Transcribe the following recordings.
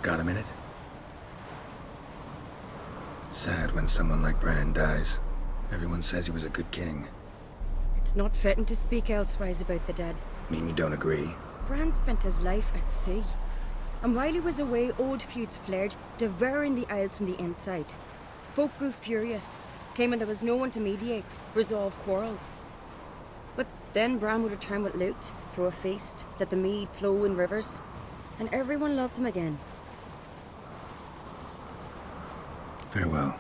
Got a minute? Sad when someone like Bran dies. Everyone says he was a good king. It's not fitting to speak elsewise about the dead. Mean you don't agree? Bran spent his life at sea. And while he was away, old feuds flared, devouring the Isles from the inside. Folk grew furious, claiming there was no one to mediate, resolve quarrels. But then Bran would return with loot, throw a feast, let the mead flow in rivers, and everyone loved him again. Farewell.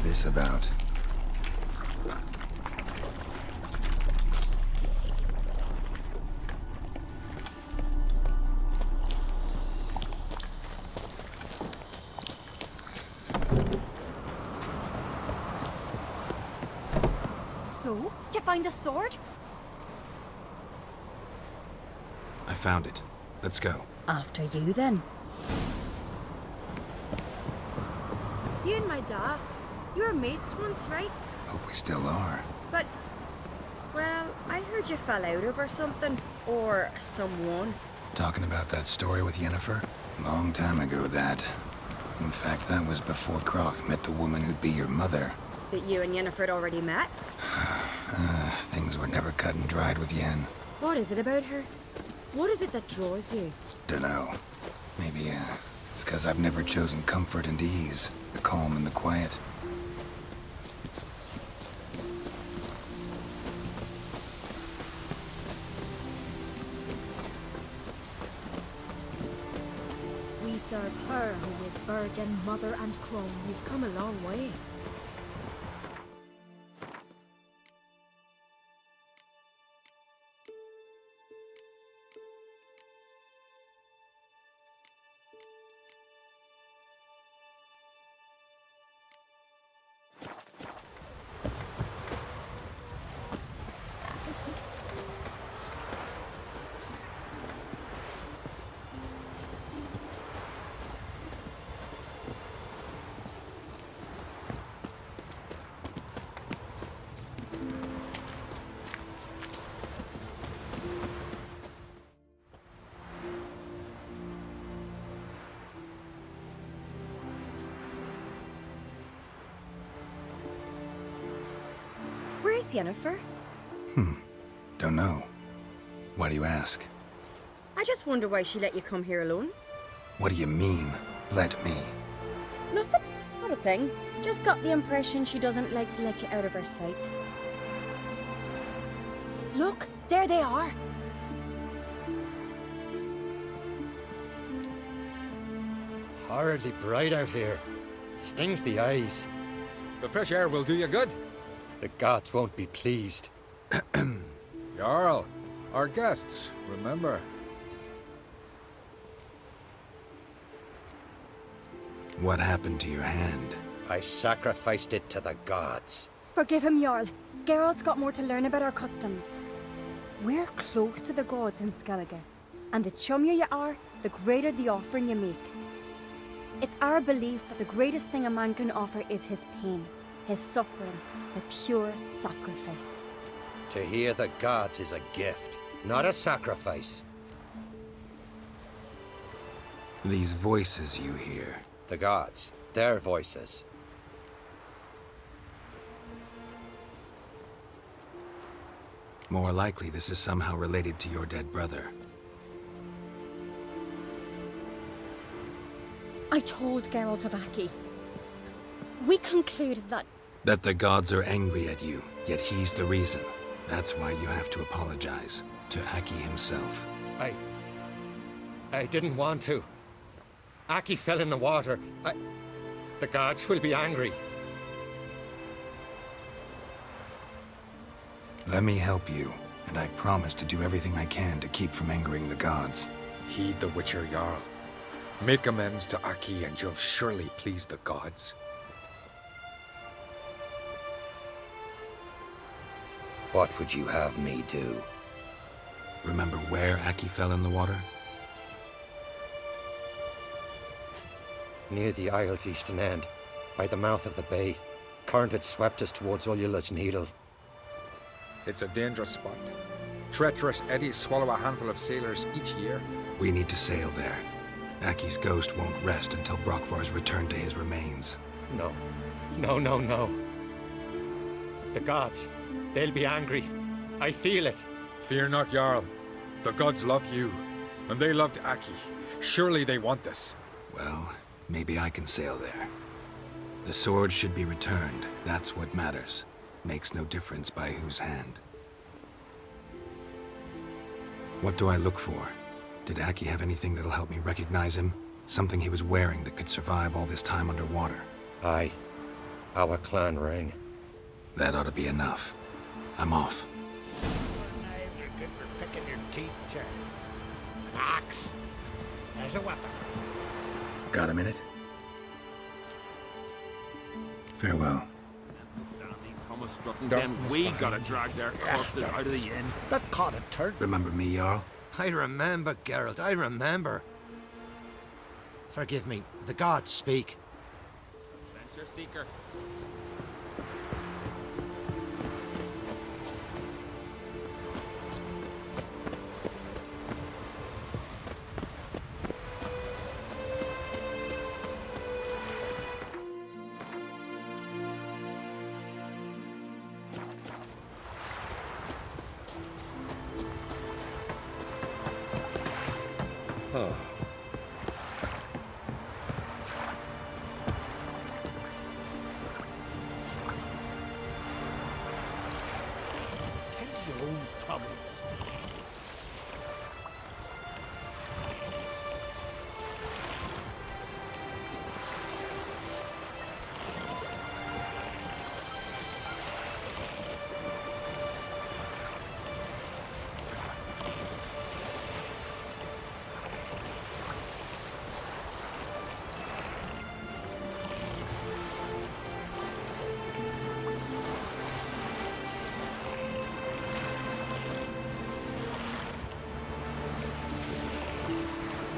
This about? So, did you find the sword? I found it. Let's go. After you, then. You and my dad, you were mates once, right? Hope we still are. But, well, I heard you fell out over something. Or someone. Talking about that story with Yennefer? Long time ago, that. In fact, that was before Croc met the woman who'd be your mother. But you and Yennefer had already met? Things were never cut and dried with Yen. What is it about her? What is it that draws you? Dunno. Maybe, it's 'cause I've never chosen comfort and ease. The calm and the quiet. We serve her who is virgin, mother and crone. You've come a long way. Where's Yennefer? Don't know. Why do you ask? I just wonder why she let you come here alone. What do you mean, let me? Nothing. Not a thing. Just got the impression she doesn't like to let you out of her sight. Look, there they are. Horridly bright out here. Stings the eyes. The fresh air will do you good. The gods won't be pleased. Jarl, our guests, remember. What happened to your hand? I sacrificed it to the gods. Forgive him, Jarl. Geralt's got more to learn about our customs. We're close to the gods in Skellige, and the chummier you are, the greater the offering you make. It's our belief that the greatest thing a man can offer is his pain, his suffering, the pure sacrifice. To hear the gods is a gift, not a sacrifice. These voices you hear. The gods, their voices. More likely this is somehow related to your dead brother. I told Geralt of Aki. We concluded that That the gods are angry at you, yet he's the reason. That's why you have to apologize to Aki himself. I didn't want to. Aki fell in the water. The gods will be angry. Let me help you, and I promise to do everything I can to keep from angering the gods. Heed the Witcher Jarl. Make amends to Aki and you'll surely please the gods. What would you have me do? Remember where Aki fell in the water? Near the Isle's eastern end, by the mouth of the bay. Current had swept us towards Ullula's Needle. It's a dangerous spot. Treacherous eddies swallow a handful of sailors each year. We need to sail there. Aki's ghost won't rest until Brokvar's returned to his remains. No. No. The gods, they'll be angry. I feel it. Fear not, Jarl. The gods love you, and they loved Aki. Surely they want this. Well, maybe I can sail there. The sword should be returned. That's what matters. Makes no difference by whose hand. What do I look for? Did Aki have anything that'll help me recognize him? Something he was wearing that could survive all this time underwater? Aye. Our clan ring. That ought to be enough. I'm off. Knives are good for picking your teeth, sir. An axe as a weapon. Got a minute? Farewell. Then We gotta drag their corpses out of the inn. That caught a turd. Remember me, Jarl? I remember, Geralt, I remember. Forgive me, the gods speak. Adventure seeker. Oh. Tend to your own problems.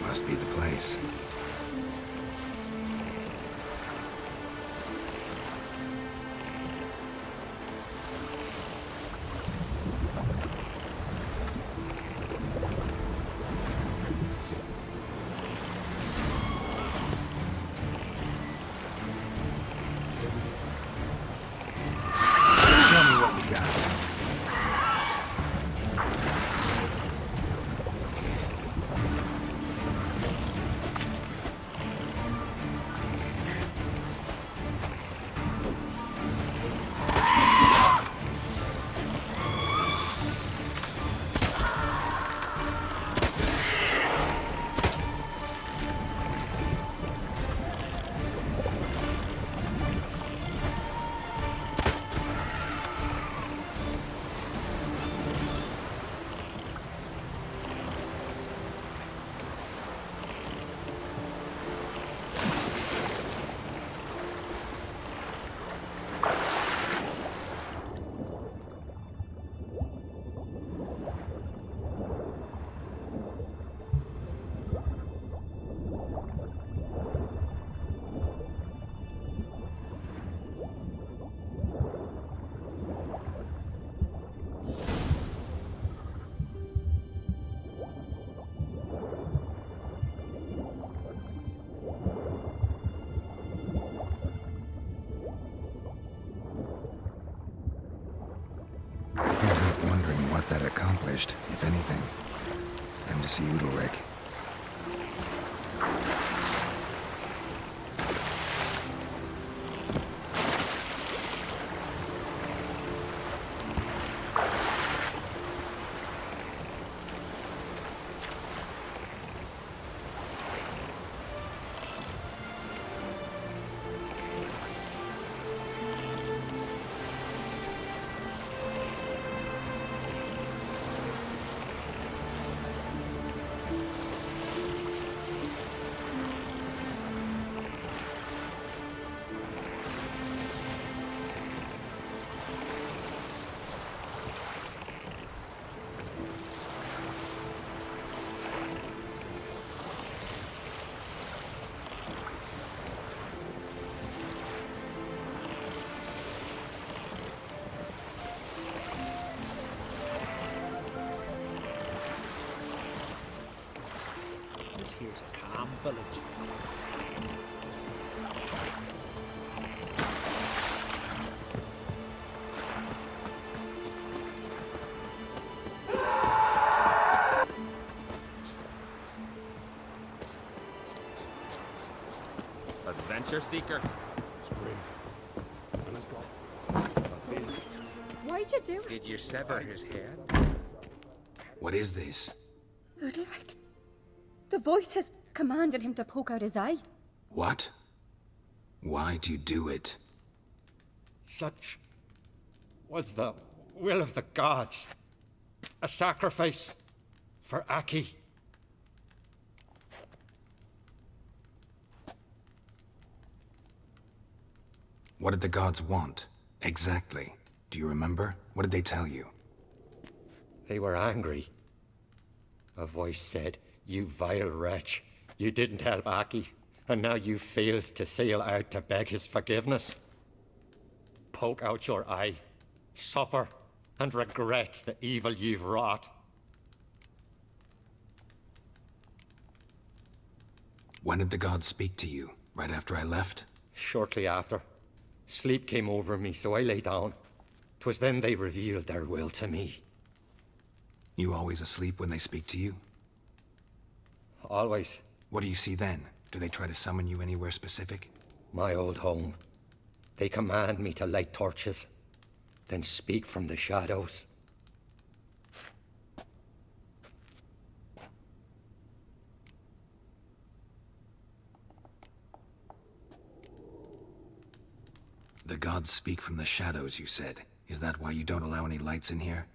Must be the place. Show me what you got. ravished, if anything. Time to see Udalric. This here's a calm village. Adventure seeker. It's brave. And it's got Why'd you do Did it? you sever his head? What is this? Udalric. The voice has commanded him to poke out his eye. What? Why'd you do it? Such was the will of the gods. A sacrifice for Aki. What did the gods want? Exactly. Do you remember? What did they tell you? They were angry. A voice said, "You vile wretch, you didn't help Aki, and now you failed to sail out to beg his forgiveness. Poke out your eye, suffer, and regret the evil you've wrought." When did the gods speak to you? Right after I left? Shortly after, sleep came over me, so I lay down. 'Twas then they revealed their will to me. You always asleep when they speak to you? Always. What do you see then? Do they try to summon you anywhere specific? My old home. They command me to light torches, then speak from the shadows. The gods speak from the shadows, you said. Is that why you don't allow any lights in here?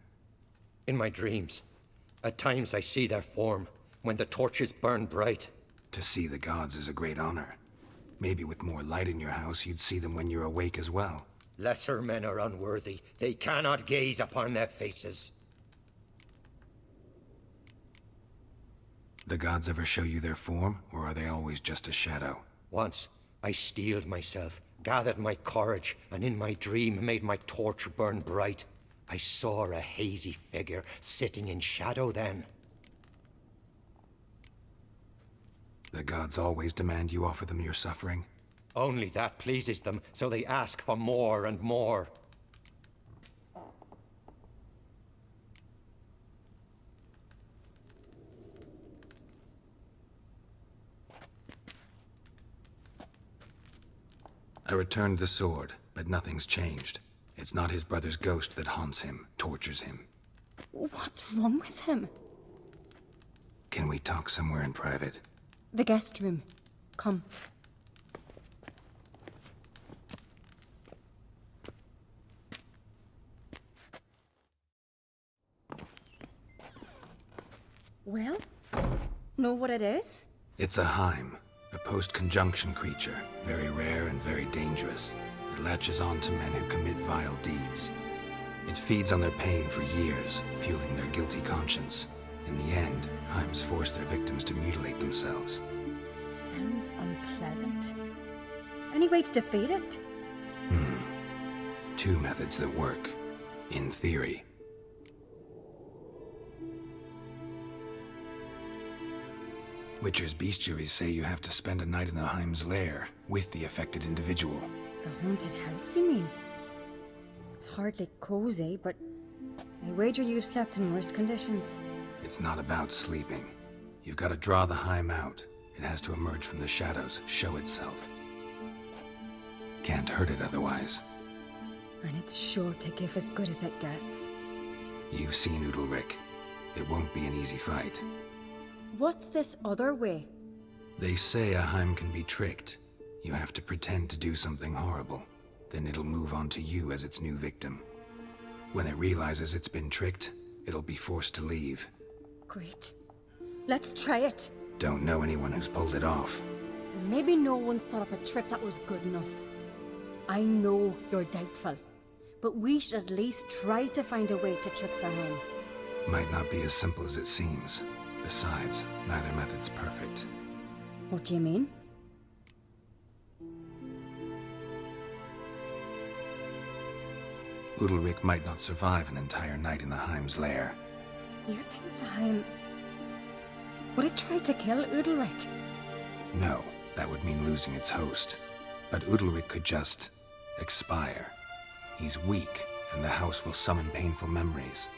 In my dreams, at times I see their form when the torches burn bright. To see the gods is a great honor. Maybe with more light in your house, you'd see them when you're awake as well. Lesser men are unworthy. They cannot gaze upon their faces. The gods ever show you their form, or are they always just a shadow? Once, I steeled myself, gathered my courage, and in my dream made my torch burn bright. I saw a hazy figure sitting in shadow then. The gods always demand you offer them your suffering? Only that pleases them, so they ask for more and more. I returned the sword, but nothing's changed. It's not his brother's ghost that haunts him, tortures him. What's wrong with him? Can we talk somewhere in private? The guest room. Come. Well, know what it is? It's a Heim, a post-conjunction creature, very rare and very dangerous. It latches on to men who commit vile deeds. It feeds on their pain for years, fueling their guilty conscience. In the end, Heims force their victims to mutilate themselves. Sounds unpleasant. Any way to defeat it? Two methods that work. In theory. Witcher's bestiaries say you have to spend a night in the Heim's lair, with the affected individual. The haunted house, you mean? It's hardly cozy, but I wager you've slept in worse conditions. It's not about sleeping. You've got to draw the Heim out. It has to emerge from the shadows, show itself. Can't hurt it otherwise. And it's sure to give as good as it gets. You've seen Udalric. It won't be an easy fight. What's this other way? They say a Heim can be tricked. You have to pretend to do something horrible. Then it'll move on to you as its new victim. When it realizes it's been tricked, it'll be forced to leave. Great. Let's try it. Don't know anyone who's pulled it off. Maybe no one's thought up a trick that was good enough. I know you're doubtful, but we should at least try to find a way to trick the Heim. Might not be as simple as it seems. Besides, neither method's perfect. What do you mean? Udalric might not survive an entire night in the Heim's lair. You think the Heim... Would it try to kill Udalric? No, that would mean losing its host. But Udalric could just expire. He's weak, and the house will summon painful memories.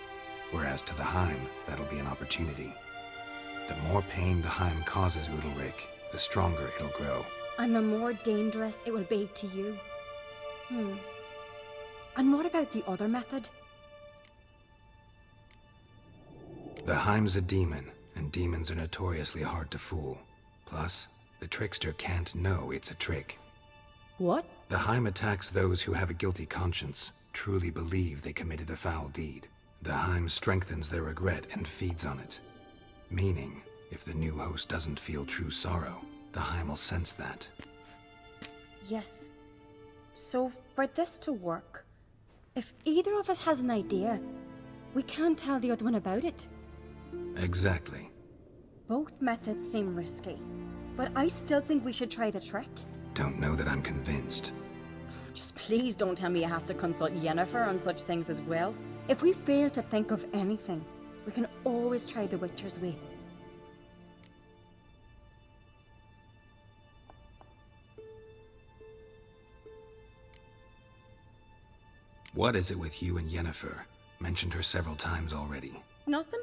Whereas to the Heim, that'll be an opportunity. The more pain the Heim causes Udalric, the stronger it'll grow. And the more dangerous it will be to you. And what about the other method? The Heim's a demon, and demons are notoriously hard to fool. Plus, the trickster can't know it's a trick. What? The Heim attacks those who have a guilty conscience, truly believe they committed a foul deed. The Heim strengthens their regret and feeds on it. Meaning, if the new host doesn't feel true sorrow, the Heim will sense that. Yes. So for this to work, if either of us has an idea, we can't tell the other one about it. Exactly. Both methods seem risky, but I still think we should try the trick. Don't know that I'm convinced. Just please don't tell me you have to consult Yennefer on such things as well. If we fail to think of anything, we can always try the Witcher's way. What is it with you and Yennefer? Mentioned her several times already. Nothing.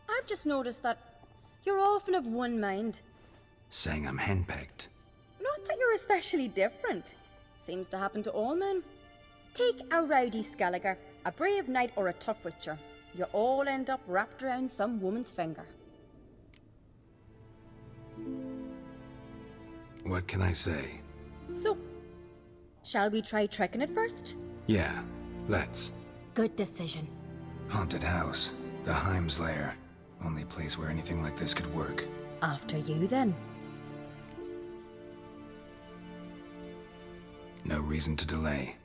I've just noticed that you're often of one mind. Saying I'm henpecked. Not that you're especially different. Seems to happen to all men. Take a rowdy Skelliger, a brave knight or a tough witcher. You all end up wrapped around some woman's finger. What can I say? So, shall we try tricking it first? Yeah, let's. Good decision. Haunted house. The Heim's lair. Only place where anything like this could work. After you, then. No reason to delay.